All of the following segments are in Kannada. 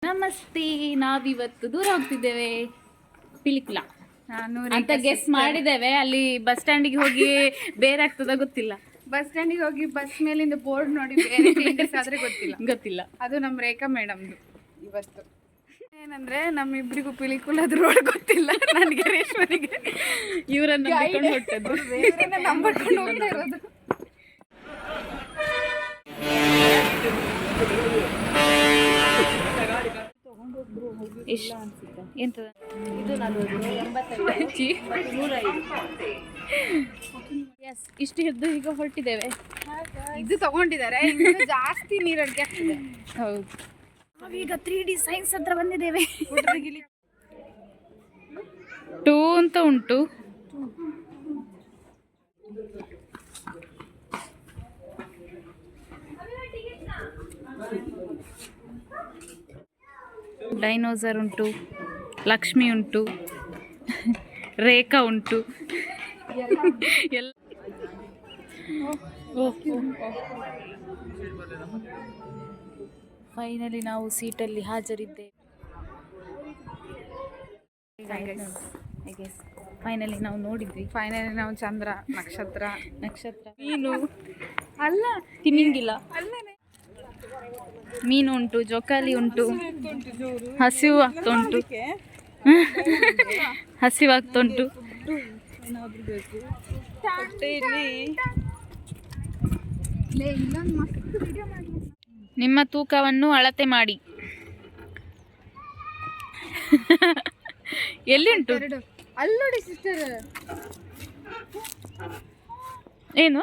ನಮಸ್ತೆ, ನಾವಿವತ್ತು ದೂರ ಹೋಗ್ತಿದ್ದೇವೆ. ಪಿಲಿಕುಳ ಅಂತ ಗೆಸ್ ಮಾಡಿದ್ದೇವೆ. ಅಲ್ಲಿ ಬಸ್ ಸ್ಟ್ಯಾಂಡಿಗೆ ಹೋಗಿ ಬೇರೆ ಆಗ್ತದ ಗೊತ್ತಿಲ್ಲ. ಬಸ್ ಸ್ಟ್ಯಾಂಡಿಗೆ ಹೋಗಿ ಬಸ್ ಮೇಲಿಂದ ಬೋರ್ಡ್ ನೋಡಿ ಬೇರೆ ಆದ್ರೆ ಗೊತ್ತಿಲ್ಲ. ಅದು ನಮ್ಮ ರೇಖಾ ಮೇಡಮ್ದು. ಇವತ್ತು ಏನಂದ್ರೆ ನಮ್ಮಿಬ್ಬರಿಗೂ ಪಿಲಿಕುಳದ ರೋಡ್ ಗೊತ್ತಿಲ್ಲ. ನನಗೆ ರೇಶ್ವರಿಗೆ ಇವರನ್ನ ಹೊಟ್ಟದ್ದು ನಂಬರ್ಕೊಂಡು ಹೋಗ್ತಾ ಇರೋದು. ಎಂತದ ಇದು 185 ಇಷ್ಟು ಹಿಡಿದು ಈಗ ಹೊರಟಿದ್ದೇವೆ. ಇದು ತಗೊಂಡಿದ್ದಾರೆ, ಜಾಸ್ತಿ ನೀರಡಿಕೆ ಆಗ್ತಿದೆ. ಹೌದು, ನಾವೀಗ 3D ಸೈನ್ಸ್ ಹತ್ರ ಬಂದಿದ್ದೇವೆ. 2 ಅಂತ ಉಂಟು. ಡೈನೋಸರ್ ಉಂಟು, ಲಕ್ಷ್ಮಿ ಉಂಟು, ರೇಖಾ ಉಂಟು, ಎಲ್ಲ. ಫೈನಲಿ ನಾವು ಸೀಟಲ್ಲಿ ಹಾಜರಿದ್ದೇವೆ. ಫೈನಲಿ ನಾವು ನೋಡಿದ್ವಿ. ಫೈನಲಿ ನಾವು ಚಂದ್ರ, ನಕ್ಷತ್ರ, ಮೀನು ಅಲ್ಲ ತಿಮಿಂಗಿಲ, ಮೀನು ಉಂಟು, ಜೋಕಾಲಿ ಉಂಟು. ಹಸಿವಾಗ್ತುಂಟು. ನಿಮ್ಮ ತೂಕವನ್ನು ಅಳತೆ ಮಾಡಿ. ಎಲ್ಲಿ ಉಂಟು? ಅಲ್ಲೋಡಿ ಸಿಸ್ಟರ್. ಏನು?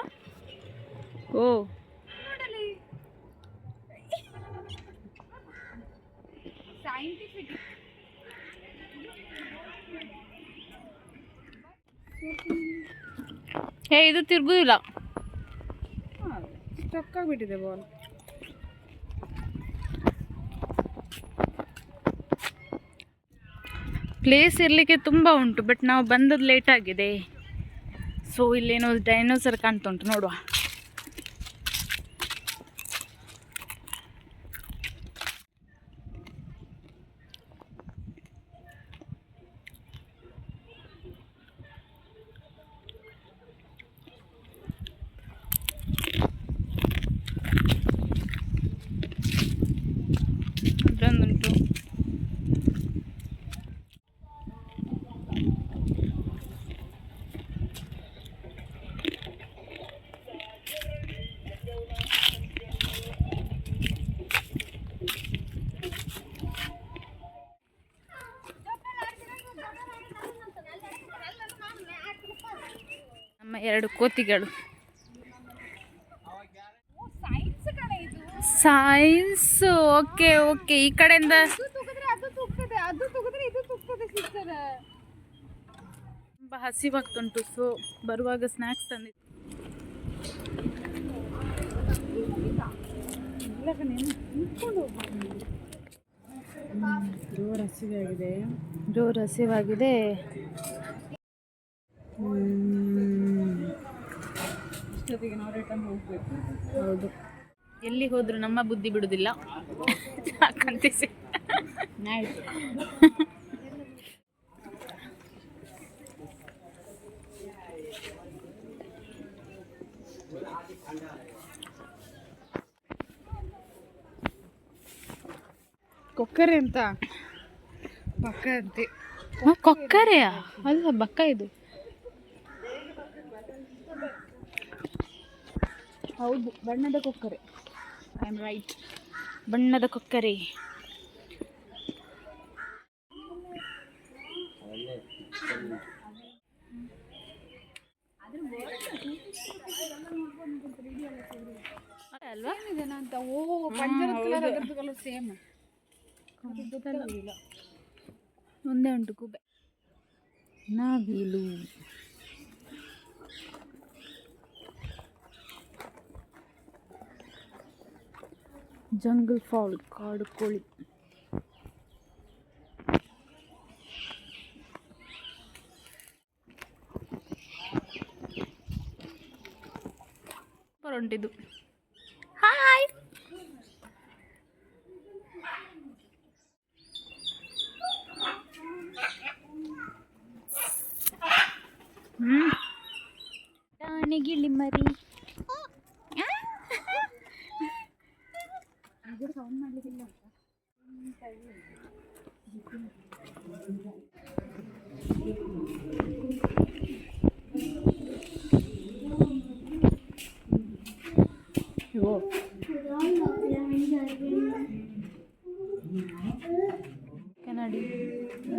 ಓ, ಸೈಂಟಿಫಿಕ್. ಇದು ತಿರುಗುದಿಲ್ಲ, ಸ್ಟಕ್ ಆಗಿಬಿಟ್ಟಿದೆ ಬಾಲ್. ಪ್ಲೇಸ್ ಇರಲಿಕ್ಕೆ ತುಂಬ ಉಂಟು, ಬಟ್ ನಾವು ಬಂದದ್ದು ಲೇಟ್ ಆಗಿದೆ. ಸೊ ಇಲ್ಲೇನೋ ಡೈನೋಸರ್ ಕಾಣ್ತಾ ಉಂಟು, ನೋಡುವ. ಅದೊಂದುಂಟು. ನಮ್ಮ 2 ಕೋತಿಗಳು. ಸೈನ್ಸ್. ಓಕೆ, ಈ ಕಡೆಯಿಂದ ತುಂಬ ಹಸಿವಾಗ್ತುಂಟು. ಸೊ ಬರುವಾಗ ಸ್ನ್ಯಾಕ್ಸ್ ತಂದಿದ್ದು. ಜೋರು ಹಸಿವಾಗಿದೆ. ಹೌದು, ಎಲ್ಲಿ ಹೋದ್ರು ನಮ್ಮ ಬುದ್ಧಿ ಬಿಡುದಿಲ್ಲ. ಕೊಕ್ಕರೆ ಅಂತ ಬಕ್ಕ ಅಂತೆ. ಕೊಕ್ಕರೆಯಾ? ಅಲ್ಲ, ಬಕ್ಕ ಇದು. ಹೌದು, ಬಣ್ಣದ ಕೊಕ್ಕರೆ. ಐ ಆಮ್ ರೈಟ್, ಬಣ್ಣದ ಕೊಕ್ಕರೆ. ಅಲ್ವಾ ಅಂತ. ಓ, ಪಂಜರದ ಕಲರ್, ಅದರದ್ದು ಕಲರ್ ಸೇಮ್. ಒಂದೇ ಉಂಟು ಗೂಬೆ. ನವಿಲು. ಜಂಗಲ್ ಫಾಲ್, ಕಾಡು ಕೋಳಿ. ಹೊಂಟಿದ್ದು. ಹಾಯ್. ಗಿಳಿ ಮರಿ ಸೌಂಡ್ ಮಾಡ್ಲಿಕ್ಕಿಲ್ಲ.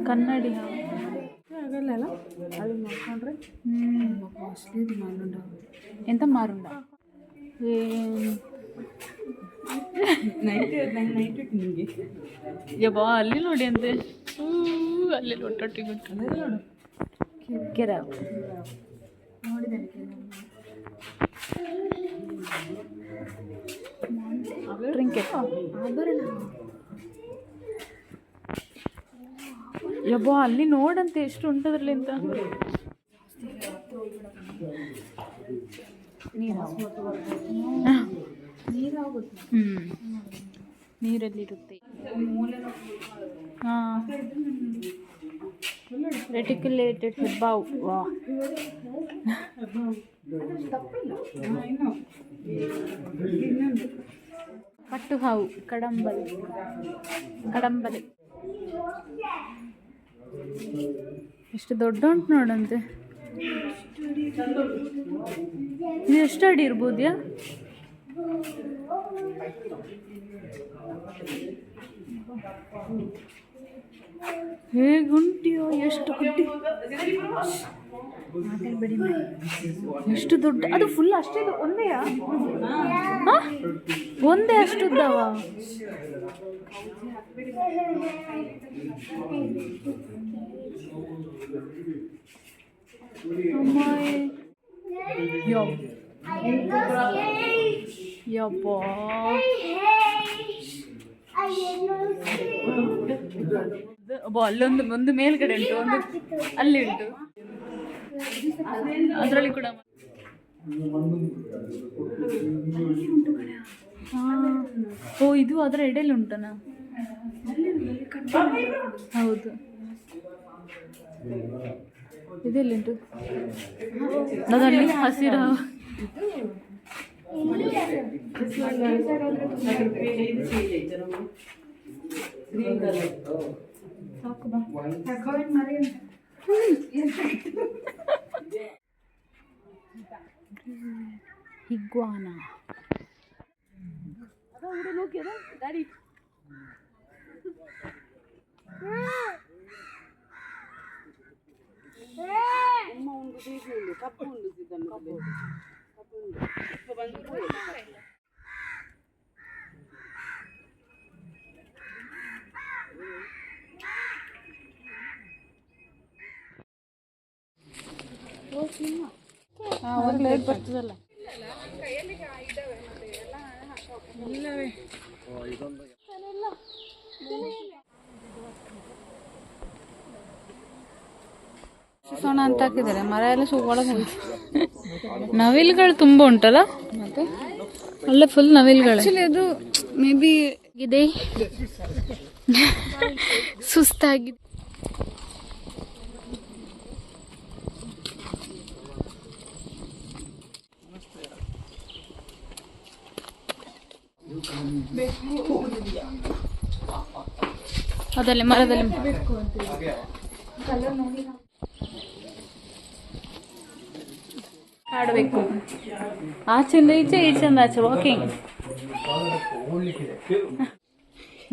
ಕನ್ನಡಿ ಆಗಲ್ಲ ಅದು ಮಾಡ್ಕೊಂಡ್ರೆ ಕಾಸ್ಟ್ಲಿ ಮಾರುಂಡ. ಎಂತ ಮಾರುಂಡ? ನಿಮಗೆ ಯಬ್ಬಾ ಅಲ್ಲಿ ನೋಡಿ ಅಂತೆ. ಅಲ್ಲಿ ಒಟ್ಟೊಟ್ಟಿಗೆ ನೋಡು ಕೆರೆ ಟ್ರಿಂಕೆಟ್ ಯಬ್ಬಾ ಅಲ್ಲಿ ನೋಡಂತೆ ಎಷ್ಟು ಉಂಟದ್ರಲ್ಲಿ ಅಂತ. ನೀರಲ್ಲಿರುತ್ತೆ. ಹಾಂ, ರೆಟಿಕ್ಯುಲೇಟೆಡ್ ಹೆಬ್ಬಾವು. ವಾ, ಕಟ್ಟು ಹಾವು, ಕಡಂಬಲೆ. ಎಷ್ಟು ದೊಡ್ಡ ಉಂಟು ನೋಡಂತೆ. ಇದು ಎಷ್ಟು ಅಡಿ ಇರ್ಬೋದ್ಯಾ? ಹೇಗುಂಟಿಯೋ, ಎಷ್ಟು ಗುಡ್ಡಿ, ಎಷ್ಟು ದೊಡ್ಡ. ಅದು ಫುಲ್ ಅಷ್ಟೇ ಒಂದೇಯಾ? ಒಂದೇ ಅಷ್ಟುದ್ದವ? ಯಬ್ಬಾ, ಅಲ್ಲೊಂದು ಮೇಲ್ಗಡೆ ಉಂಟು, ಒಂದು ಅಲ್ಲಿ ಉಂಟು, ಅದರಲ್ಲಿ ಕೂಡ. ಓ, ಇದು ಅದರ ಎಡೆಯಲ್ಲಿ ಉಂಟನಾ? ಹೌದು, ಇದೆಲ್ಲುಂಟು ಅದಲ್ಲಿ ಹಸಿರು. ಇಗ್ವಾನಾ ಒಂದು ಲೈಟ್ ಬರ್ತದಲ್ಲ. ಸೋಣ ಅಂತ ಹಾಕಿದ್ದಾರೆ. ಮರ ಎಲ್ಲ ಒಳಗೆ ನವಿಲ್ಗಳು ತುಂಬ ಉಂಟಲ್ಲ, ಮತ್ತೆ ಅಲ್ಲ ಫುಲ್ ನವಿಲ್ಗಳು. ಅದು ಮೇ ಬಿ ಇದೆ, ಸುಸ್ತಾಗಿದೆ. ಅದಲ್ಲೇ ಮರದಲ್ಲಿ ಆಡಬೇಕು. ಆಚೆಯಿಂದ ಈಚೆ, ಈಚೆಯಿಂದ ಆಚೆ ವಾಕಿಂಗ್.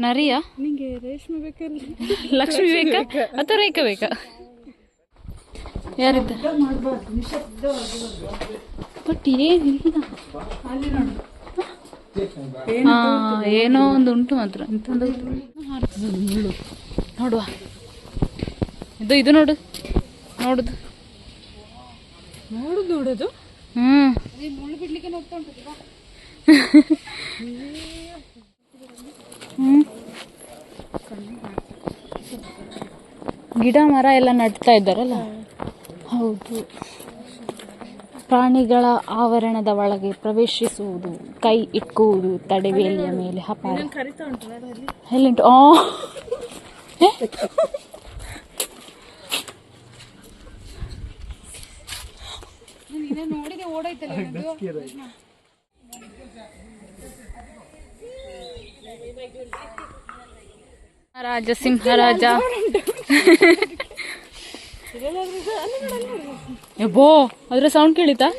ನರಿಯಾ? ನಿಂಗೆ ರೇಷ್ಮೆ ಬೇಕಲ್ಲ? ಲಕ್ಷ್ಮಿ ಬೇಕಾ ಅಥವಾ ರೇಖಾ ಬೇಕಾ? ಯಾರಿದ್ದ? ಬಟ್ ಏನಿಲ್ಲ. ಏನೋ ಒಂದು ಉಂಟು ಮಾತ್ರ. ಎಂತಂದು ನೋಡುವ, ಇದು ನೋಡು, ನೋಡುದು ನೋಡುದು. ಮುಳ್ಳು ಬಿಡ್ಲಿಕ್ಕೆ ನೋಡ್ತಾ ಉಂಟು. ಗಿಡ ಮರ ಎಲ್ಲ ನಡ್ತಾ ಇದ್ದಾರಲ್ಲ. ಹೌದು. ಪ್ರಾಣಿಗಳ ಆವರಣದ ಒಳಗೆ ಪ್ರವೇಶಿಸುವುದು, ಕೈ ಇಕ್ಕುವುದು, ತಡೆವೇಲಿಯ ಮೇಲೆ ಅಪಾಯ. ಎಲ್ಲಿಂಟು? ನೋಡಿದೆ ಓಡಾಯ್ತಲ್ಲ ರಾಜ ಸಿಂಹರಾಜ ಎಬ್ಬೋ ಅದ್ರ ಸೌಂಡ್ ಕೇಳಿತಾ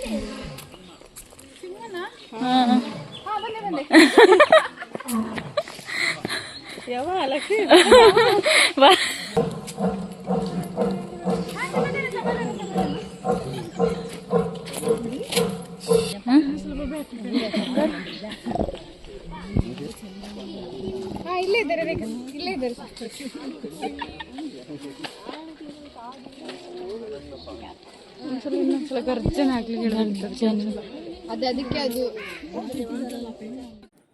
ಇಲ್ಲೇ ಇದ್ದಾರೆ ರೇಖಾ, ಇಲ್ಲೇ ಇದ್ದಾರೆ. ಇನ್ನೊಂದ್ಸಲ ಗರ್ಜನೆ ಆಗ್ಲಿಕ್ಕೆ ಅದಕ್ಕೆ ಅದು.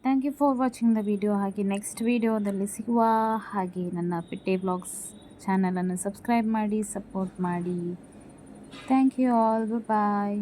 Thank you for watching the video. ಹಾಗೆ ನೆಕ್ಸ್ಟ್ ವಿಡಿಯೋದಲ್ಲಿ ಸಿಗುವ ಹಾಗೆ ನನ್ನ ಪಿಟ್ಟೆ ವ್ಲಾಗ್ಸ್ ಚಾನಲನ್ನು ಸಬ್ಸ್ಕ್ರೈಬ್ ಮಾಡಿ, ಸಪೋರ್ಟ್ ಮಾಡಿ. Thank you all, bye.